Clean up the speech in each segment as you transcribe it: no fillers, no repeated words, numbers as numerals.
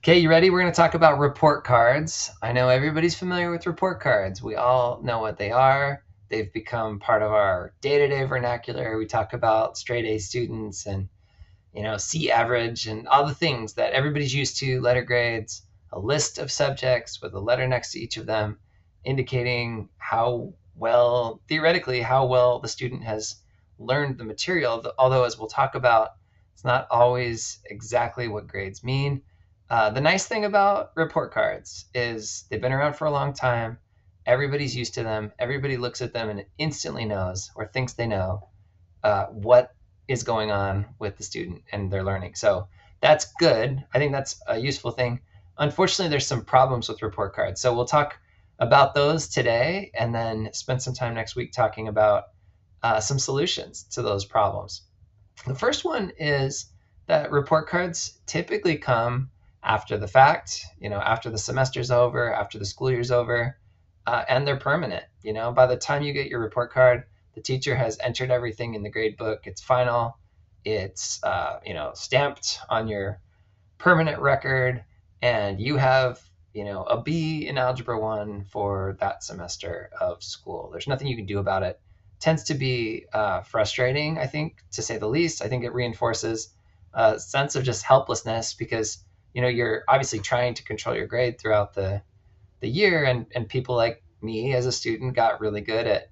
Okay, you ready? We're going to talk about report cards. I know everybody's familiar with report cards. We all know what they are. They've become part of our day-to-day vernacular. We talk about straight A students and, C average and all the things that everybody's used to, letter grades, a list of subjects with a letter next to each of them, indicating how well, theoretically, how well the student has learned the material. Although, as we'll talk about, it's not always exactly what grades mean. The nice thing about report cards is they've been around for a long time. Everybody's used to them. Everybody looks at them and instantly knows or thinks they know what is going on with the student and their learning. So that's good. I think that's a useful thing. Unfortunately, there's some problems with report cards. So we'll talk about those today and then spend some time next week talking about some solutions to those problems. The first one is that report cards typically come after the fact, after the semester's over, after the school year's over, and they're permanent. By the time you get your report card, the teacher has entered everything in the grade book. It's final. It's stamped on your permanent record, and you have a B in Algebra 1 for that semester of school. There's nothing you can do about it. Tends to be frustrating, I think, to say the least. I think it reinforces a sense of just helplessness because you're obviously trying to control your grade throughout the year, and people like me as a student got really good at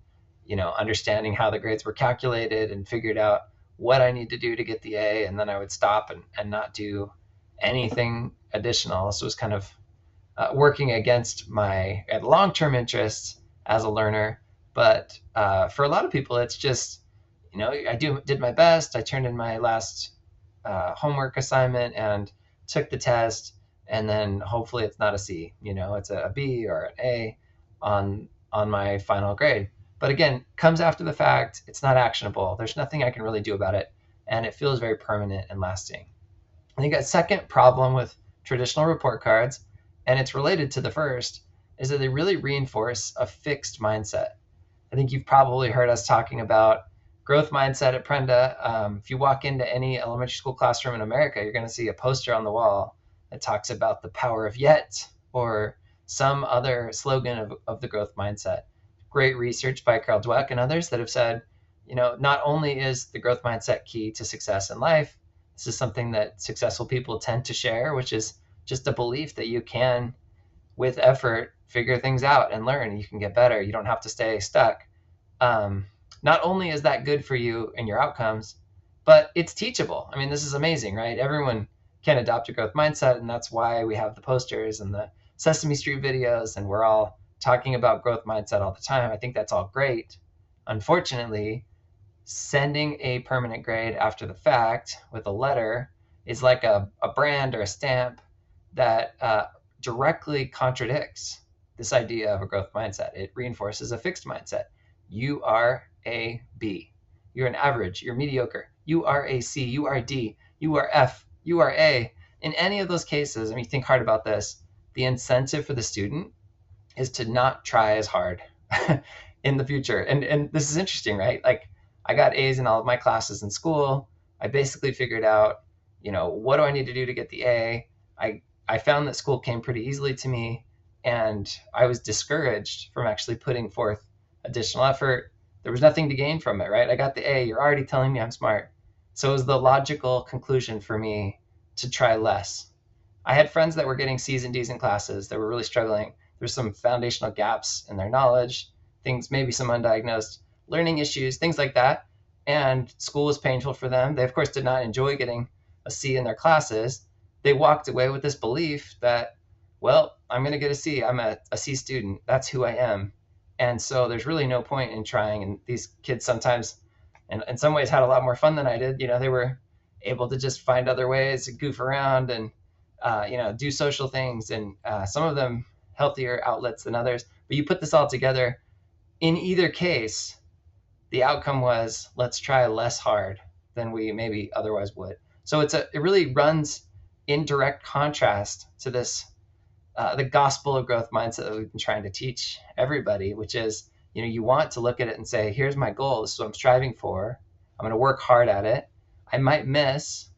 understanding how the grades were calculated and figured out what I need to do to get the A, and then I would stop and not do anything additional. So it was kind of working against my long-term interests as a learner. But for a lot of people, it's just, I did my best. I turned in my last homework assignment and took the test, and then hopefully it's not a C. It's a B or an A on my final grade. But again, comes after the fact. It's not actionable. There's nothing I can really do about it, and it feels very permanent and lasting. I think a second problem with traditional report cards, and it's related to the first, is that they really reinforce a fixed mindset. I think you've probably heard us talking about growth mindset at Prenda. If you walk into any elementary school classroom in America, you're going to see a poster on the wall that talks about the power of yet or some other slogan of the growth mindset. Great research by Carol Dweck and others that have said, not only is the growth mindset key to success in life, this is something that successful people tend to share, which is just a belief that you can, with effort, figure things out and learn. You can get better. You don't have to stay stuck. Not only is that good for you and your outcomes, but it's teachable. I mean, this is amazing, right? Everyone can adopt a growth mindset, and that's why we have the posters and the Sesame Street videos, and we're all talking about growth mindset all the time. I think that's all great. Unfortunately, sending a permanent grade after the fact with a letter is like a brand or a stamp that directly contradicts this idea of a growth mindset. It reinforces a fixed mindset. You are a B. You're an average. You're mediocre. You are a C. You are D. You are F. You are A. In any of those cases, I mean, think hard about this. The incentive for the student is to not try as hard in the future. And this is interesting, right? Like, I got A's in all of my classes in school. I basically figured out, what do I need to do to get the A? I found that school came pretty easily to me, and I was discouraged from actually putting forth additional effort. There was nothing to gain from it, right? I got the A. You're already telling me I'm smart. So it was the logical conclusion for me to try less. I had friends that were getting C's and D's in classes that were really struggling. There's some foundational gaps in their knowledge, things, maybe some undiagnosed learning issues, things like that. And school was painful for them. They, of course, did not enjoy getting a C in their classes. They walked away with this belief that, well, I'm going to get a C. I'm a C student. That's who I am. And so there's really no point in trying. And these kids sometimes, and in some ways, had a lot more fun than I did. They were able to just find other ways to goof around and, do social things. And some of them healthier outlets than others. But you put this all together, in either case, the outcome was let's try less hard than we maybe otherwise would. So it really runs in direct contrast to this the gospel of growth mindset that we've been trying to teach everybody, which is you want to look at it and say, here's my goal. This is what I'm striving for. I'm going to work hard at it. I might miss,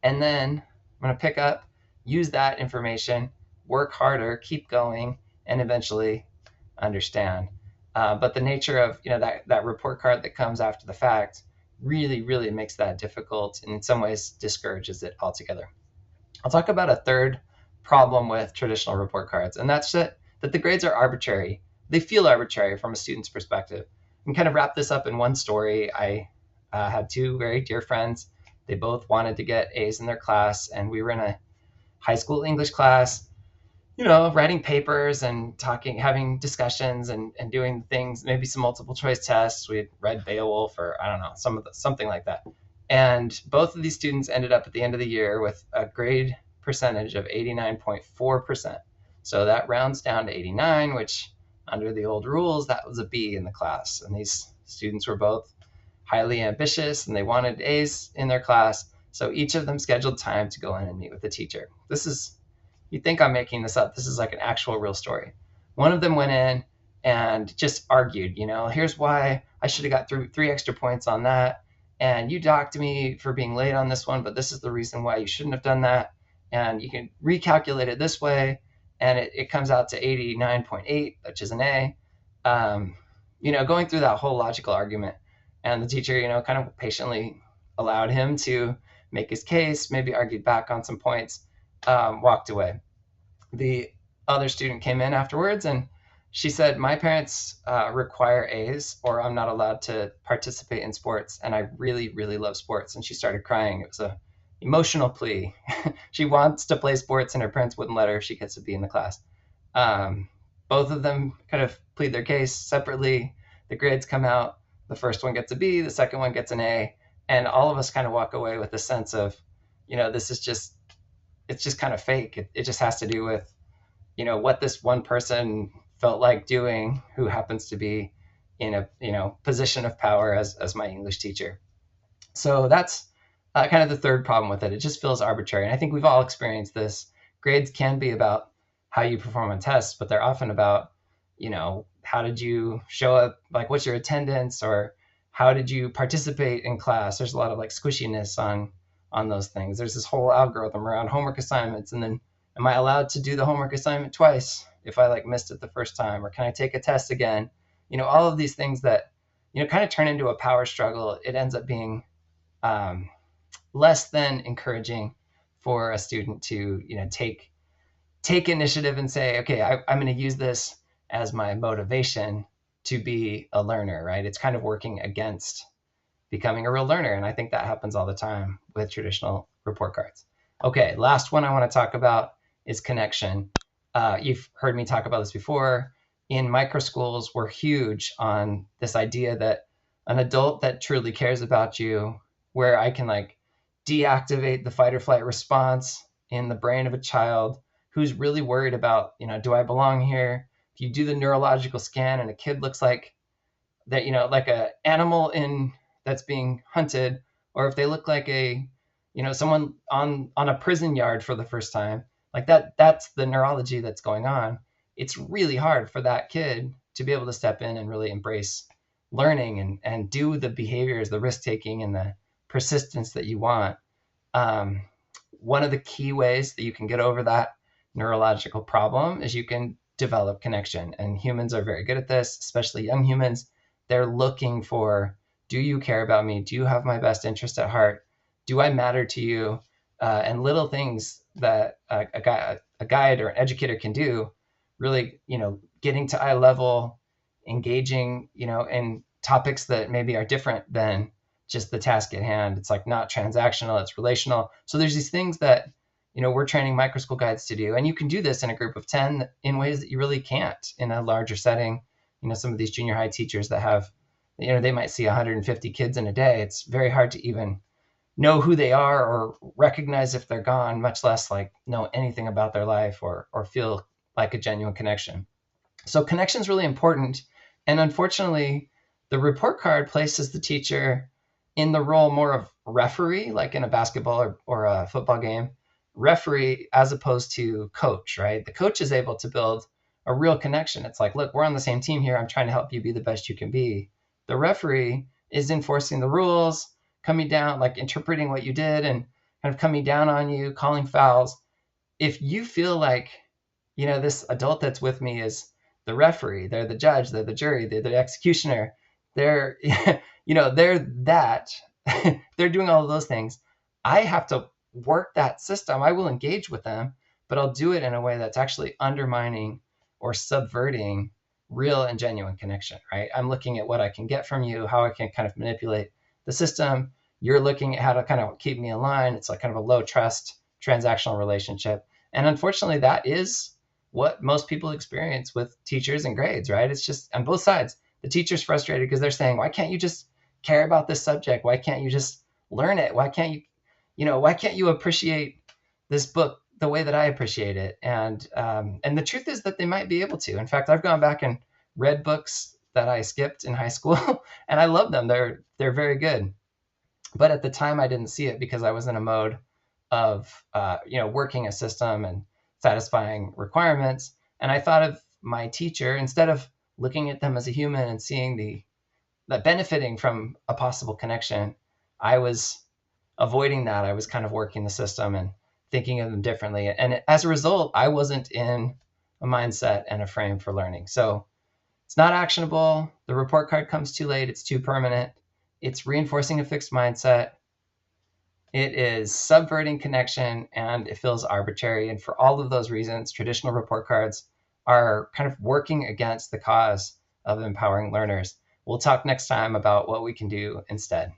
and then I'm going to pick up use that information, work harder, keep going, and eventually understand. But the nature of that report card that comes after the fact really makes that difficult, and in some ways discourages it altogether. I'll talk about a third problem with traditional report cards, and that's that the grades are arbitrary. They feel arbitrary from a student's perspective. And kind of wrap this up in one story. I had two very dear friends. They both wanted to get A's in their class, and we were in a high school English class, writing papers and talking, having discussions and doing things, maybe some multiple choice tests. We had read Beowulf or I don't know, something like that. And both of these students ended up at the end of the year with a grade percentage of 89.4%. So that rounds down to 89, which under the old rules, that was a B in the class. And these students were both highly ambitious and they wanted A's in their class. So each of them scheduled time to go in and meet with the teacher. You think I'm making this up. This is like an actual real story. One of them went in and just argued, here's why I should have got through 3 extra points on that. And you docked me for being late on this one, but this is the reason why you shouldn't have done that. And you can recalculate it this way. And it comes out to 89.8, which is an A. Going through that whole logical argument. And the teacher, kind of patiently allowed him to make his case, maybe argued back on some points, walked away. The other student came in afterwards and she said, my parents require A's or I'm not allowed to participate in sports. And I really love sports. And she started crying. It was a emotional plea. She wants to play sports and her parents wouldn't let her if she gets a B in the class. Both of them kind of plead their case separately. The grades come out. The first one gets a B, the second one gets an A. And all of us kind of walk away with a sense of, it's just kind of fake. It just has to do with, what this one person felt like doing who happens to be in a, position of power as my English teacher. So that's kind of the third problem with it. It just feels arbitrary. And I think we've all experienced this. Grades can be about how you perform on tests, but they're often about, how did you show up? Like, what's your attendance, or how did you participate in class? There's a lot of like squishiness on those things. There's this whole algorithm around homework assignments, and then am I allowed to do the homework assignment twice if I like missed it the first time, or can I take a test again? All of these things that kind of turn into a power struggle. It ends up being less than encouraging for a student to take initiative and say, okay, I'm going to use this as my motivation to be a learner, right? It's kind of working against becoming a real learner. And I think that happens all the time with traditional report cards. Okay, last one I want to talk about is connection. You've heard me talk about this before. In micro schools, we're huge on this idea that an adult that truly cares about you, where I can like deactivate the fight or flight response in the brain of a child who's really worried about, do I belong here? If you do the neurological scan and a kid looks like that, like a animal that's being hunted, or if they look like someone on a prison yard for the first time, like that's the neurology that's going on. It's really hard for that kid to be able to step in and really embrace learning and do the behaviors, the risk taking and the persistence that you want. One of the key ways that you can get over that neurological problem is you can develop connection. And humans are very good at this, especially young humans. They're looking for, do you care about me? Do you have my best interest at heart? Do I matter to you? And little things that a guide or an educator can do, really, getting to eye level, engaging, in topics that maybe are different than just the task at hand. It's like not transactional, it's relational. So there's these things that, we're training micro school guides to do. And you can do this in a group of 10 in ways that you really can't in a larger setting. Some of these junior high teachers that have, they might see 150 kids in a day. It's very hard to even know who they are or recognize if they're gone, much less like know anything about their life or feel like a genuine connection. So connection is really important. And unfortunately, the report card places the teacher in the role more of referee, like in a basketball or a football game, referee as opposed to coach, right? The coach is able to build a real connection. It's like, look, we're on the same team here. I'm trying to help you be the best you can be. The referee is enforcing the rules, coming down, like interpreting what you did and kind of coming down on you, calling fouls. if you feel like, this adult that's with me is the referee, they're the judge, they're the jury, they're the executioner, they're, they're that, they're doing all of those things. I have to work that system. I will engage with them, but I'll do it in a way that's actually undermining or subverting real and genuine connection, right? I'm looking at what I can get from you, how I can kind of manipulate the system. You're looking at how to kind of keep me in line. It's like kind of a low trust transactional relationship. And unfortunately, that is what most people experience with teachers and grades, right? It's just on both sides. The teacher's frustrated because they're saying, why can't you just care about this subject? Why can't you just learn it? Why can't you appreciate this book the way that I appreciate it? And the truth is that they might be able to. In fact, I've gone back and read books that I skipped in high school, and I love them. They're very good. But at the time, I didn't see it because I was in a mode of working a system and satisfying requirements. And I thought of my teacher, instead of looking at them as a human and seeing that benefiting from a possible connection, I was avoiding that. I was kind of working the system and thinking of them differently. And as a result, I wasn't in a mindset and a frame for learning. So it's not actionable. The report card comes too late. It's too permanent. It's reinforcing a fixed mindset. It is subverting connection, and it feels arbitrary. And for all of those reasons, traditional report cards are kind of working against the cause of empowering learners. We'll talk next time about what we can do instead.